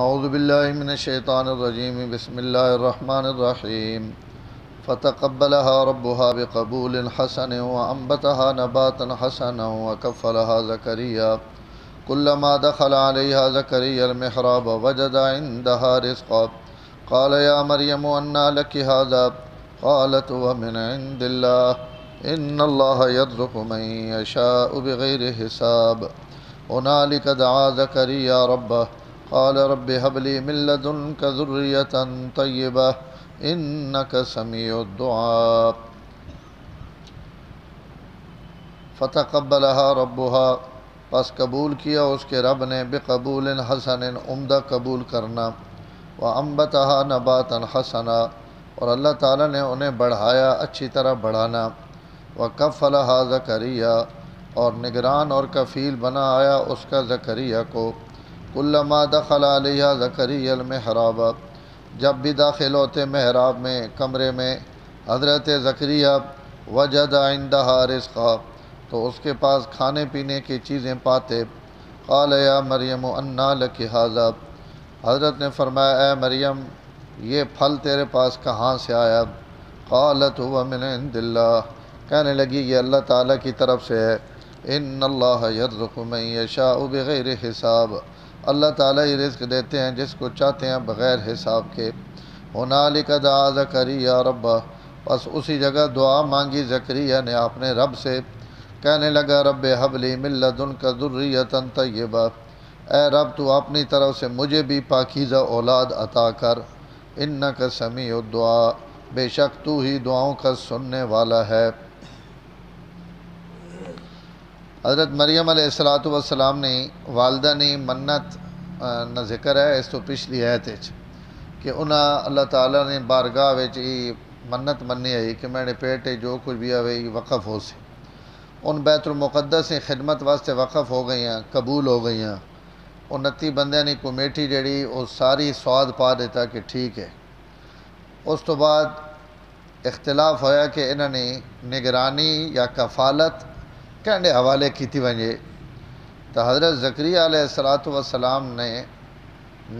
اعوذ باللہ من الشیطان الرجیم بسم اللہ الرحمن الرحیم فتقبلها ربها بقبول حسن وانبتها نباتا حسنا وكفلها زكريا كلما دخل عليها زكريا المحراب وجد عندها رزقا قال يا مريم أنى لك هذا قالت هو من عند الله إن الله يرزق من يشاء بغير حساب هنالك دعا زكريا ربه قال رب هب لي من لدنك ذرية طيبة إنك سميع الدعاء فتقبلها ربها پس قبول کیا اس کے رب نے بقبول حسن عمدہ قبول کرنا وانبتها نباتا حسنا اور اللہ تعالیٰ نے انہیں بڑھایا اچھی طرح بڑھانا وکفلها زکریا اور نگران اور کفیل بنایا اس کا زکریا کو کلما دخل علیہ زکریا المحراب جب بھی داخل ہوتے محراب میں کمرے میں حضرت زکریا وجد عندها رزقا تو اس کے پاس کھانے پینے کی چیزیں پاتے قال یا مریم انا لک ھذا حضرت نے فرمایا اے مریم یہ پھل تیرے پاس کہاں سے آیا قالت هو من عند اللہ کہنے لگی یہ اللہ تعالیٰ کی طرف سے ہے ان اللہ یرزق من یشاء بغیر حساب اللہ تعالیٰ یہ رزق دیتے ہیں جس کو چاہتے ہیں بغیر حساب کے ہنالک دعا زکریا ربہ بس اسی جگہ دعا مانگی زکریا نے اپنے رب سے کہنے لگا رب ہب لی من لدنک ذریۃ طیبہ اے رب تو اپنی طرف سے مجھے بھی پاکیزہ اولاد عطا کر انک سمیع الدعاء بے شک تو ہی دعاؤں کا سننے والا ہے۔ حضرت مریم علیہ السلام نے والدہ نے منت نہ ذکر ہے اس تو پچھلی آیت کہ انہاں اللہ تعالیٰ نے بارگاہ وچ منت منی ہے کہ میرے پیٹ جو کچھ بھی آوے وقف ہو سے ان بیت المقدس سے خدمت واسطے وقف ہو گئی ہیں قبول ہو گئی ہیں 29 بندیاں نے کمیٹی جڑی وہ ساری سواد پا دیتا کہ ٹھیک ہے۔ اس تو بعد اختلاف ہویا کہ انہوں نے نگرانی یا کفالت کہنے حوالے کیتی ونجے تو حضرت زکریا علیہ السلام نے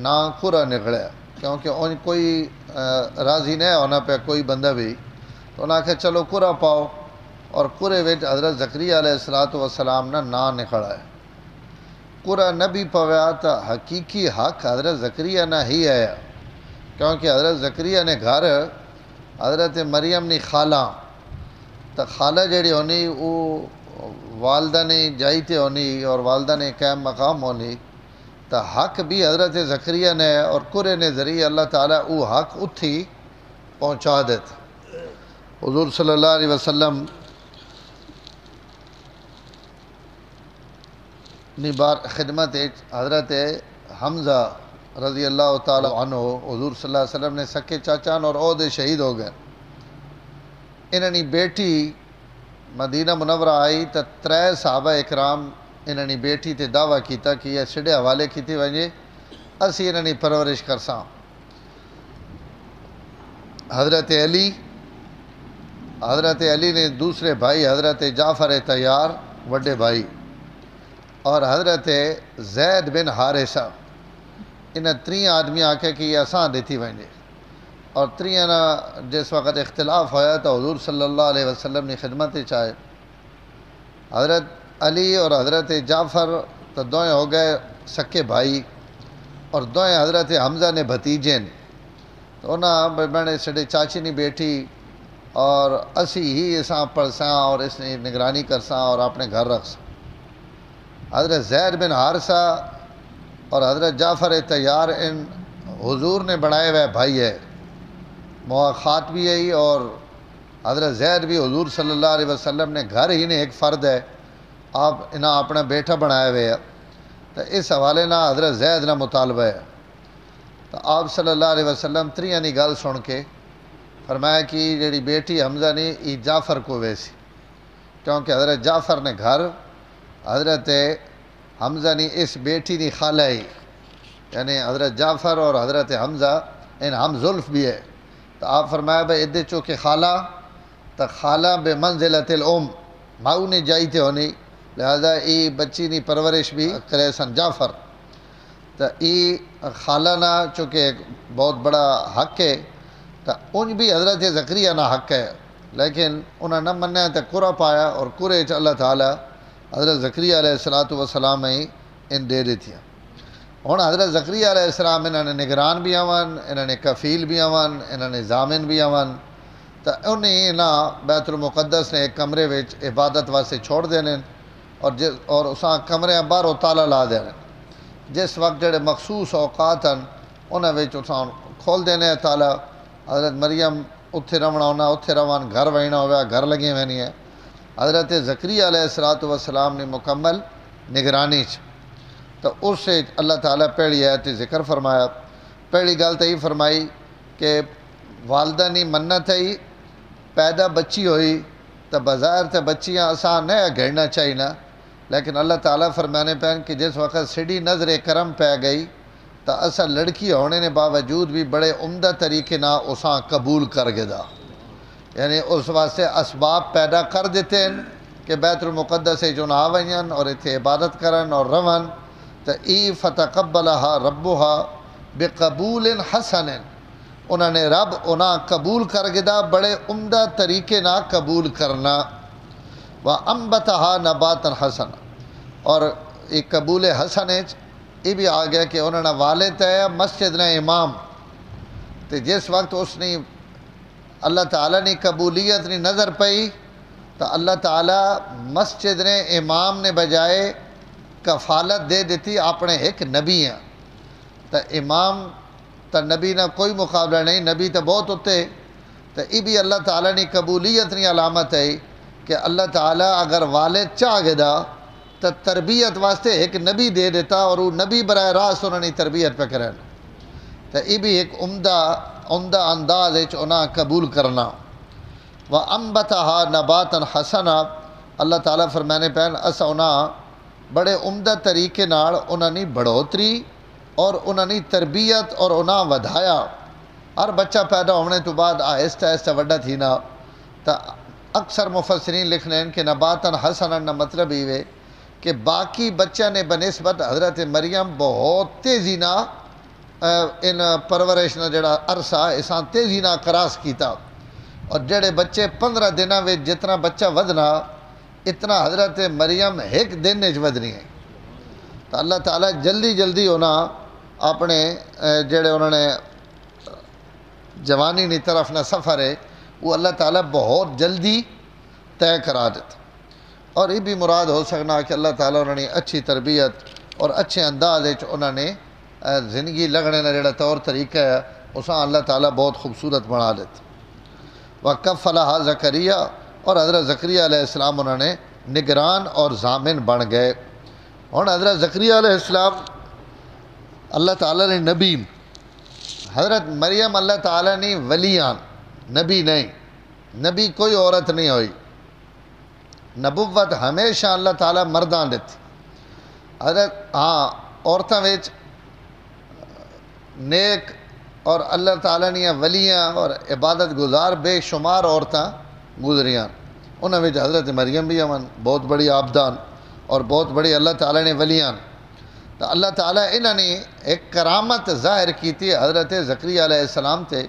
نا قرہ نکڑیا کیونکہ ان کوئی راضی نہیں ہونا پہ کوئی بندہ بھی تو انہوں نے کہا چلو قرہ پاؤ اور قرے وچ حضرت زکریا علیہ السلام نے نا نکڑا ہے قرہ نہ بھی پویا تو حقیقی حق حضرت زکریا نہ ہی آیا کیونکہ حضرت زکریا نے گھر حضرت مریم نے خالہ تو خالہ جڑی ہونی وہ والدہ نے جائی تے ہونی اور والدہ نے قائم مقام ہونی تو حق بھی حضرت زکریا نے اور قرے نے ذریعے اللہ تعالیٰ وہ حق اتھی پہنچا دیتا۔ حضور صلی اللہ علیہ وسلم نی بار خدمت حضرت حمزہ رضی اللہ تعالیٰ عنہ حضور صلی اللہ علیہ وسلم نے سکے چاچان اور عہدے شہید ہو گئے انہوں نے بیٹی مدینہ منورہ آئی تو 3 صحابہ اکرام انہوں نے بیٹی تے دعویٰ کیتا کہ یہ سڑے حوالے کیتے ونجے اسی انہوں نے پرورش کرساں حضرت علی نے دوسرے بھائی حضرت جعفر طیار وڈے بھائی اور حضرت زید بن حارثہ انہیں 3 آدمی آکے کہ یہ اساں دیتی ونجے اور 3 نا جس وقت اختلاف ہویا تو حضور صلی اللہ علیہ وسلم نے خدمت چاہے حضرت علی اور حضرت جعفر تو دوئیں ہو گئے سکے بھائی اور دوئیں حضرت حمزہ نے بھتیجے تو انہاں میں سڑے چاچی نے بیٹھی اور اسی ہی اساں پڑھساں اور اس نے نگرانی کرساں اور اپنے گھر رکھساں حضرت زید بن حارثہ اور حضرت جعفر طیار ان حضور نے بنائے ہوئے بھائی ہے مواخات بھی ہے اور حضرت زید بھی حضور صلی اللہ علیہ وسلم نے گھر ہی نے ایک فرد ہے آپ انہاں اپنا بیٹا بنائے ہوئے ہے تو اس حوالے نہ حضرت زید نہ مطالبہ ہے تو آپ صلی اللہ علیہ وسلم 3 نی گل سن کے فرمایا کہ جڑی بیٹی حمزہ نے ای جعفر کو ویسی کیونکہ حضرت جعفر نے گھر حضرت حمزہ نے اس بیٹی نے خالہ ہی یعنی حضرت جعفر اور حضرت حمزہ ان ہم زلف بھی ہے تو آپ فرمایا بھائی ادھے چونکہ خالہ تو خالہ بے منزلت الام ماؤ نے جائی تھے ہونی لہذا ای بچی نی پرورش بھی کرے سن جعفر تو ای خالہ نہ چونکہ ایک بہت بڑا حق ہے تو انج بھی حضرت زکریا نہ حق ہے، لیکن انہاں نہ منیا تو قرہ پایا، اور قرے چ اللہ تعالیٰ حضرت زکریا علیہ السلام ہی ان دے دیتیاں۔ ہن حضرت زکریا علیہ السلام انہاں نے نگران بھی آون، انہاں نے کفیل بھی آون، انہاں نے ضامن بھی آون، تو انہیں انہاں بیت المقدس نے ایک کمرے وچ عبادت واسطے چھوڑ دینے، اور اساں کمرے باہروں تالا لا دینے، جس وقت جڑے مخصوص اوقات ہیں انہاں وچ اساں کھول دینے تالا۔ حضرت مریم اتھے رونا ہونا اتھے روان، گھر وہنا ہوا گھر لگی وینی ہے۔ حضرت زکریا علیہ السلام نے مکمل نگرانی تو اس سے اللہ تعالیٰ پہلی آیت ذکر فرمایا۔ پہلی گل تو یہ فرمائی کہ والدہ نے منت ہے پیدا بچی ہوئی تو بظاہر تو بچیاں آسان نہیں گھڑنا چاہیے نا، لیکن اللہ تعالیٰ فرمانے پہن کہ جس وقت سیڑھی نظر کرم پہ گئی تو اسا لڑکی ہونے نے باوجود بھی بڑے عمدہ طریقے نہ اساں قبول کر گدا، یعنی اس واسطے اسباب پیدا کر دیتے ہیں کہ بیت المقدس جو نہ آوئین اور اتھے عبادت کرن اور رون، تو ای فتقبلہا ربہا بقبول حسن، انہوں نے رب انہاں قبول کر گدا بڑے عمدہ طریقے نہ قبول کرنا، وَأَنبَتَهَا نَبَاتًا حَسَنًا، اور ایک قبول حسن یہ بھی آ گیا کہ انہوں نے والد ہے مسجد نے امام، تو جس وقت اس نے اللہ تعالیٰ نے قبولیت نے نظر پئی تو اللہ تعالیٰ مسجد نے امام نے بجائے کفالت دے دیتی اپنے ایک نبی ہیں، تو امام تو نبی نہ کوئی مقابلہ نہیں، نبی تو بہت ہوتے، تو یہ بھی اللہ تعالیٰ نے قبولیت نہیں علامت ہے کہ اللہ تعالیٰ اگر والد چاہ گدا تو تربیت واسطے ایک نبی دے دیتا، اور وہ نبی براہ راست انہوں نے تربیت پہ کریں، تو یہ بھی ایک عمدہ انداز ہے انہاں قبول کرنا۔ وَأَنبَتَهَا نَبَاتًا حَسَنًا، اللہ تعالیٰ فرمانے پہن اسا انہاں بڑے عمدہ طریقے نال انہاں نے بڑھوتری اور انہاں نے تربیت اور انہاں ودھایا۔ ہر بچہ پیدا ہونے تو بعد آہستہ آہستہ وڈا تھی نا، تو اکثر مفسرین لکھنے ہیں کہ نباتاً حسناً نہ مطلب ہی ہے کہ باقی بچہ نے بنسبت حضرت مریم بہت تیزی نہ ان پرورش نہ جڑا عرصہ اساں تیزی نہ کراس کیتا، اور جڑے بچے 15 دنوں میں جتنا بچہ ودنا اتنا حضرت مریم ایک دن وچ ودنی ہے، تو اللہ تعالیٰ جلدی انہاں اپنے جڑے انہوں نے جوانی کی طرف نہ سفر ہے وہ اللہ تعالیٰ بہت جلدی طے کرا دیتا، اور یہ بھی مراد ہو سکنا کہ اللہ تعالیٰ انہوں نے اچھی تربیت اور اچھے انداز انہوں نے زندگی لگنے کا جڑا طور طریقہ ہے اساں اللہ تعالیٰ بہت خوبصورت بنا دیتا۔ وَكَفَّلَهَا زکریا، اور حضرت زکریا علیہ السلام انہوں نے نگران اور ضامن بن گئے۔ اور حضرت زکریا علیہ السلام اللہ تعالیٰ نے نبی، حضرت مریم اللہ تعالیٰ نے ولیان، نبی نہیں، نبی کوئی عورت نہیں ہوئی، نبوت ہمیشہ اللہ تعالیٰ مردان دیتی۔ حضرت عورتوں میں نیک اور اللہ تعالیٰ نے ولیاں اور عبادت گزار بے شمار عورتاں گزریاں، انہوں میں حضرت مریم بھی امن بہت بڑی آبدان اور بہت بڑی اللہ تعالیٰ نے ولیاں، تو اللہ تعالیٰ انہوں نے ایک کرامت ظاہر کی تھی حضرت زکریا علیہ السلام تھے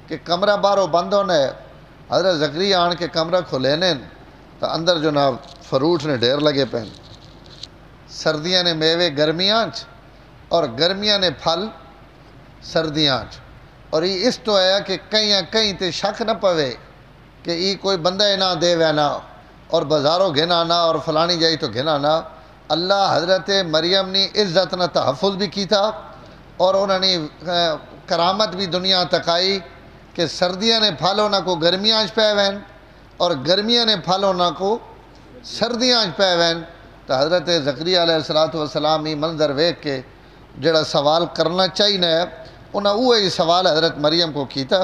کہ کمرہ باہروں بند ہونا ہے، حضرت زکریا آن کے کمرہ کھلینے تو اندر جو نا فروٹ نے ڈھیر لگے پہن، سردیاں نے میوے گرمیاں اور گرمیاں نے پھل سردیاں، اور یہ اس تو ہے کہ کہیں تے شک نہ پوے کہ یہ کوئی بندہ نہ دے وینا اور بازاروں گھنا نہ اور فلانی جائی تو گھنا نہ، اللہ حضرت مریم نے عزت نہ تحفظ بھی کی تھا، اور انہوں نے کرامت بھی دنیا تک آئی کہ سردیاں نے پھل ہونا کو گرمیاں پہ وین اور گرمیاں نے پھل ہونا کو سردیاں پہ وین، تو حضرت زکریا علیہ السلام ہی منظر ویکھ کے جڑا سوال کرنا چاہیے انہاں وہی سوال حضرت مریم کو کیتا،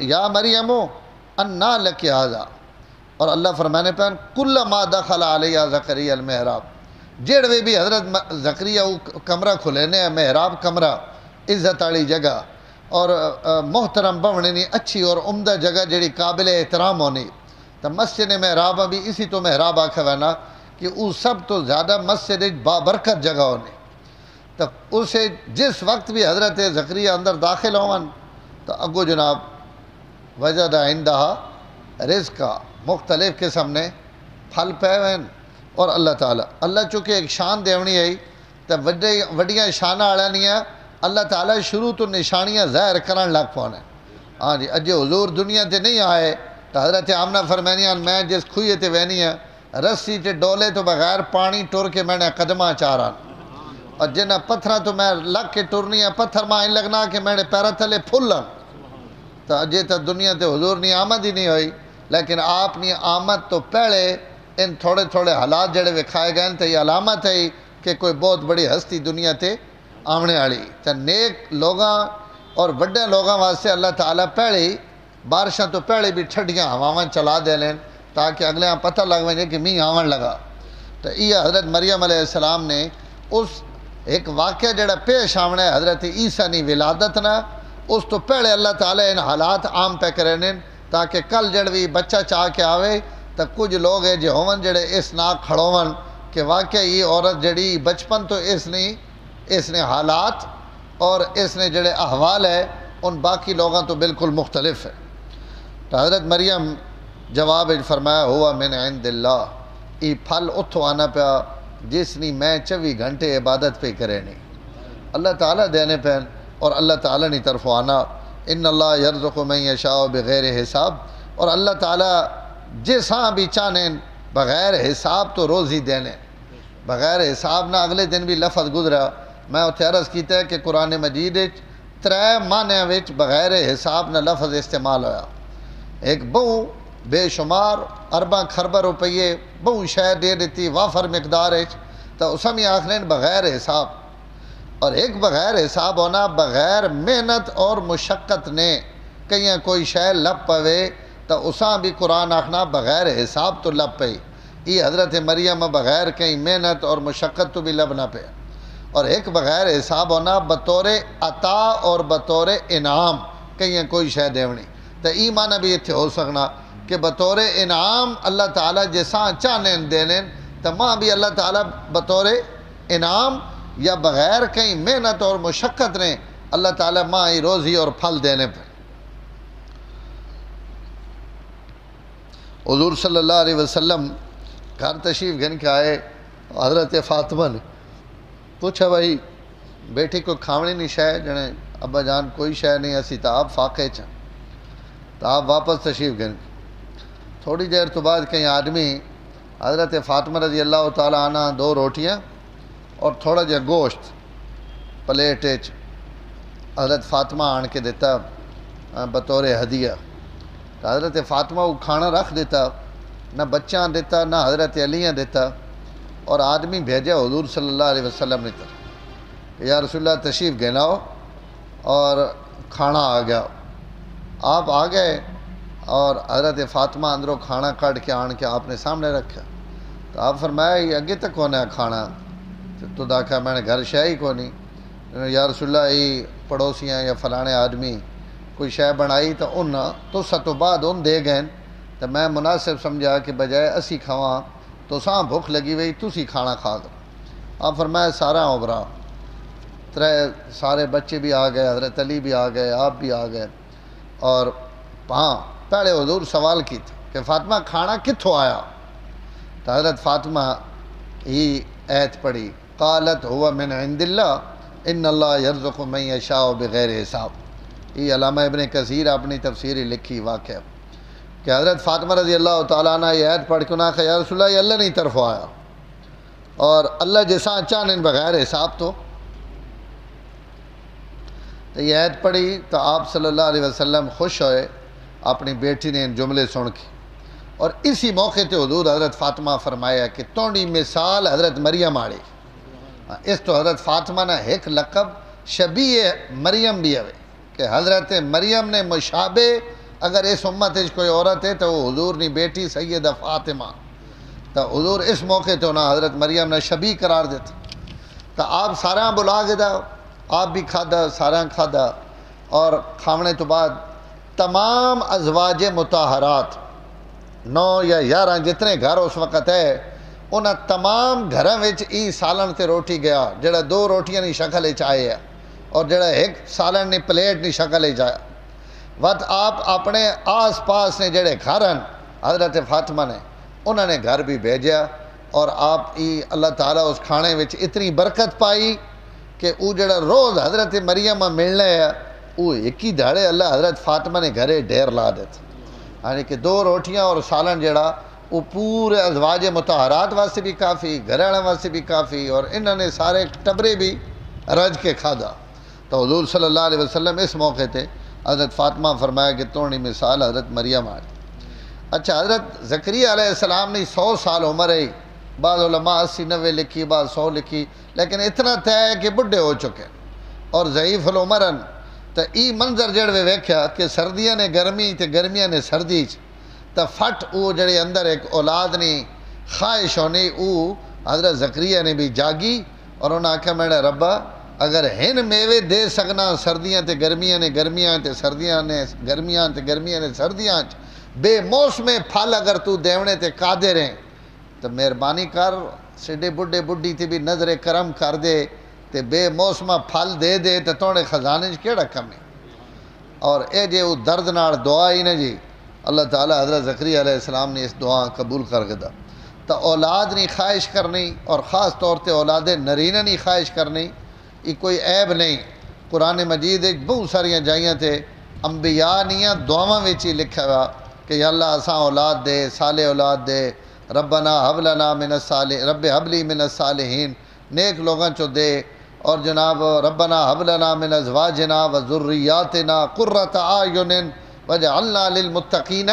یا مریمو انا لک ھذا، اور اللہ فرمانے پہ کل ما دخل علیہ زکریا المحراب، جڑوے بھی حضرت زکریا کمرہ کھلینے محراب کمرہ عزت والی جگہ اور محترم بونے نی اچھی اور عمدہ جگہ جڑی قابل احترام ہونی، تو مسجد محراب بھی اسی تو محراب آکھا وینا کہ وہ سب تو زیادہ مسجد بابرکت جگہ ہونی، تو اسے جس وقت بھی حضرت زکریا اندر داخل ہون تو اگو جناب وجد عندہا رزقا مختلف قسم نے پھل پے وین اور اللہ تعالیٰ چونکہ ایک شان دیونی ہے تو وڈیاں شانہ آڑانیاں اللہ تعالیٰ شروع تو نشانیاں ظاہر کرن لگ پونے ہاں جی اجے حضور دنیا تے نہیں آئے تو حضرت آمنہ فرمینیاں میں جس کھوئے تے وینی ہے رسی تے ڈولے تو بغیر پانی ٹور کے میں نے قدمہ چاران اور جنہ پتھرہ تو میں لگ کے ٹورنی ہے پتھر ماں ان لگنا کہ میں نے پیرہ تھلے پھولن تو اجے تا دنیا تے حضور نہیں آمد ہی نہیں ہوئی لیکن آپ نے آمد تو پہلے ان تھوڑے تھوڑے حالات جڑے وکھائے گئے تو یہ علامت ہے کہ کوئی بہت بڑی ہستی دنیا تے آمنے آڑی تو نیک لوگاں اور بڑے لوگاں واسطے اللہ تعالیٰ پہلے ہی بارشاں تو پہلے بھی ٹھڈیاں ہواواں چلا دے لیں تاکہ اگلے ہاں پتہ لگ وجے کہ می آون لگا تو یہ حضرت مریم علیہ السلام نے اس ایک واقعہ جڑا پیش آمنے حضرت عیسیٰ نی ولادت نہ اس تو پہلے اللہ تعالیٰ ان حالات عام پہ کرنے تاکہ کل جڑوی بچہ چاہ کے آوے تو کچھ لوگ ہے جو ہون جڑے اس نا کھڑون کہ واقعہ یہ عورت جڑی بچپن تو اس نے حالات اور اس نے جڑے احوال ہے ان باقی لوگاں تو بالکل مختلف ہے تو حضرت مریم جواب فرمایا ہوا من عند اللہ ای پھل اتھو آنا پیا جس نی میں 24 گھنٹے عبادت پہ کرے نہیں اللہ تعالیٰ دینے پہ اور اللہ تعالیٰ نی طرف آنا ان اللہ یرزق من یشاء بغیر حساب اور اللہ تعالیٰ جس ہاں بھی چاہیں بغیر حساب تو روزی دینے بغیر حساب نہ اگلے دن بھی لفظ گزرا میں اتھے عرض کیتا ہے کہ قرآن مجید 3 معنیاں وچ بغیر حساب نہ لفظ استعمال ہویا ایک بہو بے شمار ارباں خربہ روپیے بہو شے دے دیتی وافر مقدار تو اس میں آخرین بغیر حساب اور ایک بغیر حساب ہونا بغیر محنت اور مشقت نے کہیں کوئی شے لب پوے تو اساں بھی قرآن آخنا بغیر حساب تو لب پئی یہ حضرت مریم بغیر کہیں محنت اور مشقت تو بھی لب نہ پہ اور ایک بغیر حساب ہونا بطور عطا اور بطور انعام کہیں کوئی شے دیونی تو ای معنی بھی اتھے ہو سکنا کہ بطور انعام اللہ تعالیٰ جیسا چاہنے دینے تو ماں بھی اللہ تعالیٰ بطور انعام یا بغیر کہیں محنت اور مشقت نے اللہ تعالیٰ ماں ہی روزی اور پھل دینے پہ حضور صلی اللہ علیہ وسلم گھر تشریف گھن کے آئے حضرت فاطمہ نے پوچھا بھائی بیٹی کو کھاونے نہیں شے جنے ابا جان کوئی شے نہیں اسی تو آپ فاقے چاں تو آپ واپس تشریف گھن تھوڑی دیر تو بعد کہیں آدمی حضرت فاطمہ رضی اللہ تعالیٰ عنہ 2 روٹیاں اور تھوڑا جا گوشت پلیٹ حضرت فاطمہ آن کے دیتا بطور ہدیہ تو حضرت فاطمہ وہ کھانا رکھ دیتا نہ بچہ دیتا نہ حضرت علیہ دیتا اور آدمی بھیجا حضور صلی اللہ علیہ وسلم نے طرف یا رسول اللہ تشریف گھناؤ اور کھانا آ گیا آپ آ گئے اور حضرت فاطمہ اندروں کھانا کٹ کے آن کے آپ نے سامنے رکھا تو آپ فرمایا یہ اگے تک کون ہے کھانا تو دیکھا میں نے گھر شے ہی کو نہیں یا رسول اللہ یہ پڑوسیاں یا فلانے آدمی کوئی شے بنائی تو ان تو ستو بعد ان دے گئے تو میں مناسب سمجھا کہ بجائے اسی کھاواں تو ساں بھوک لگی ہوئی تسی کھانا کھا دو آپ فرمایا سارا اوبرا 3 سارے بچے بھی آ گئے حضرت علی بھی آ گئے آپ بھی آ گئے اور ہاں پہلے حضور سوال کی تھا کہ فاطمہ کھانا کتھوں آیا تو حضرت فاطمہ ہی ایت پڑھی قالت ہوا من عند اللہ ان اللہ یرزق من یشاء بغیر حساب یہ علامہ ابن کثیر اپنی تفسیری لکھی واقعہ کہ حضرت فاطمہ رضی اللہ تعالیٰ عنہ یہ ایت پڑھ کے نہ کہ یا رسول اللہ یہ اللہ نہیں طرف آیا اور اللہ جیسا چاہنے بغیر حساب تو یہ ایت پڑھی تو آپ صلی اللہ علیہ وسلم خوش ہوئے اپنی بیٹی نے ان جملے سن کے اور اسی موقع تے حضور حضرت فاطمہ فرمایا کہ توڑی مثال حضرت مریم آڑی اس تو حضرت فاطمہ نے ایک لقب شبیہ مریم بھی ہوئے کہ حضرت مریم نے مشابہ اگر اس امت کوئی عورت ہے تو وہ حضور نی بیٹی سیدہ فاطمہ تو حضور اس موقع تو نہ حضرت مریم نے شبیہ قرار دیتا تو آپ سارا بلا کے دا آپ بھی کھادا سارا کھادا اور کھاونے تو بعد تمام ازواج مطہرات 9 یا 11 جتنے گھر اس وقت ہے انہاں تمام گھراں وچ ای سالن تے روٹی گیا جڑا 2 روٹیاں دی شکل وچ آئے ہے اور جڑا ایک سالن دی پلیٹ دی شکل وچ آیا وقت آپ اپنے آس پاس نے جڑے گھر ہیں حضرت فاطمہ نے انہوں نے گھر بھی بھیجیا اور آپ ای اللہ تعالیٰ اس کھانے وچ اتنی برکت پائی کہ وہ جڑا روز حضرت مریم ملنا ہے وہ ایک ہی دھاڑے اللہ حضرت فاطمہ نے گھرے ڈھیر لا دیتے یعنی کہ 2 روٹیاں اور سالن جڑا وہ پورے ازواج مطہرات واسطے بھی کافی گھر والوں واسطے بھی کافی اور انہوں نے سارے ٹبرے بھی رج کے کھادا تو حضور صلی اللہ علیہ وسلم اس موقع تے حضرت فاطمہ فرمایا کہ توڑی مثال حضرت مریم آج اچھا حضرت زکریہ علیہ السلام نے 100 سال عمر ہے بعض علماء 80-90 لکھی بعض 100 لکھی لیکن اتنا طے ہے کہ بڈھے ہو چکے اور ضعیف العمر ہیں تو ای منظر جڑے ویکھیا کہ سردیاں نے گرمی تے گرمیاں نے سردی تو فٹ وہ جڑے اندر ایک اولاد نہیں خواہش ہونی وہ حضرت زکریہ نے بھی جاگی اور انہوں نے آکھا میرا ربا اگر ہن میوے دے سکنا سردیاں تے گرمیاں نے گرمیاں تے سردیاں نے گرمیاں تے گرمیاں نے سردیاں بے موسم پھل اگر تو دیونے تے قادر ہیں تو مہربانی کر سڈے بڈھے بڈھی تے بھی نظر کرم کر دے تے بے موسمہ پھل دے دے تے توڑے خزانے کیڑا کم ہے اور اے جے وہ درد نال دعا ہی نے جی اللہ تعالیٰ حضرت زکریہ علیہ السلام نے اس دعا قبول کر کے دا تو اولاد نہیں خواہش کرنی اور خاص طور تے اولاد نرینہ نہیں خواہش کرنی یہ کوئی عیب نہیں قرآن مجید بہت ساریاں جائیاں تے انبیاء نیاں دعاواں وچ ہی لکھا ہوا کہ یا اللہ اساں اولاد دے صالح اولاد دے ربنا حب لنا من الصالح رب حب لی من الصالحین نیک لوگاں چو دے اور جناب ربنا حب لنا من ازواجنا و ذریاتنا قرۃ اعین وجعلنا للمتقین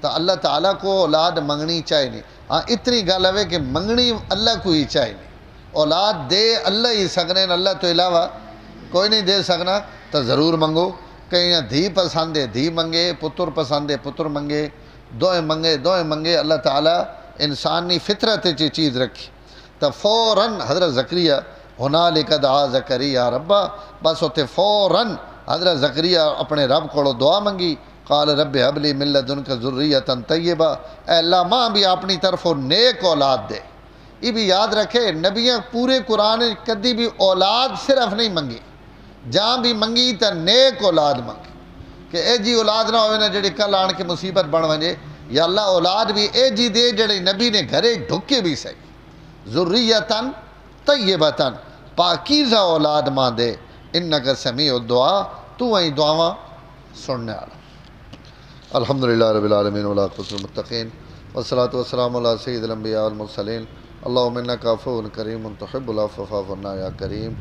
تو اللہ تعالیٰ کو اولاد منگنی چاہیے نہیں ہاں اتنی گل ہے کہ منگنی اللہ کو ہی چاہیے نہیں اولاد دے اللہ ہی سکنے اللہ تو علاوہ کوئی نہیں دے سکنا تو ضرور منگو کہیں دھی پسند ہے دھی منگے پتر پسند ہے پتر منگے دوئیں منگے اللہ تعالیٰ انسانی فطرت چی چیز رکھی تو فوراً حضرت زکریہ ہنالک دعا زکریہ ربا بس ہوتے فوراً حضرت زکریہ اپنے رب کو دعا منگی قال رب حب لی من لدنک ذریۃ طیبہ اے اللہ ماں بھی اپنی طرف نیک اولاد دے یہ بھی یاد رکھے نبیاں پورے قرآن کدی بھی اولاد صرف نہیں منگی جہاں بھی منگی تو نیک اولاد منگی کہ اے جی اولاد نہ ہوئے نا جڑی کل آن کے مصیبت بن ونجے یا اللہ اولاد بھی اے جی دے جڑے نبی نے گھرے ڈھکے بھی سہی ذریۃ طیبۃ پاکیزہ اولاد ماں دے انک سمیع الدعا تو وہیں دعاواں سننے والا الحمدللہ رب العالمین والعاقبۃ للمتقین والصلاۃ والسلام علی سید الانبیاء والمرسلین اللہم انک عفو کریم تحب العفو فاعف عنا یا کریم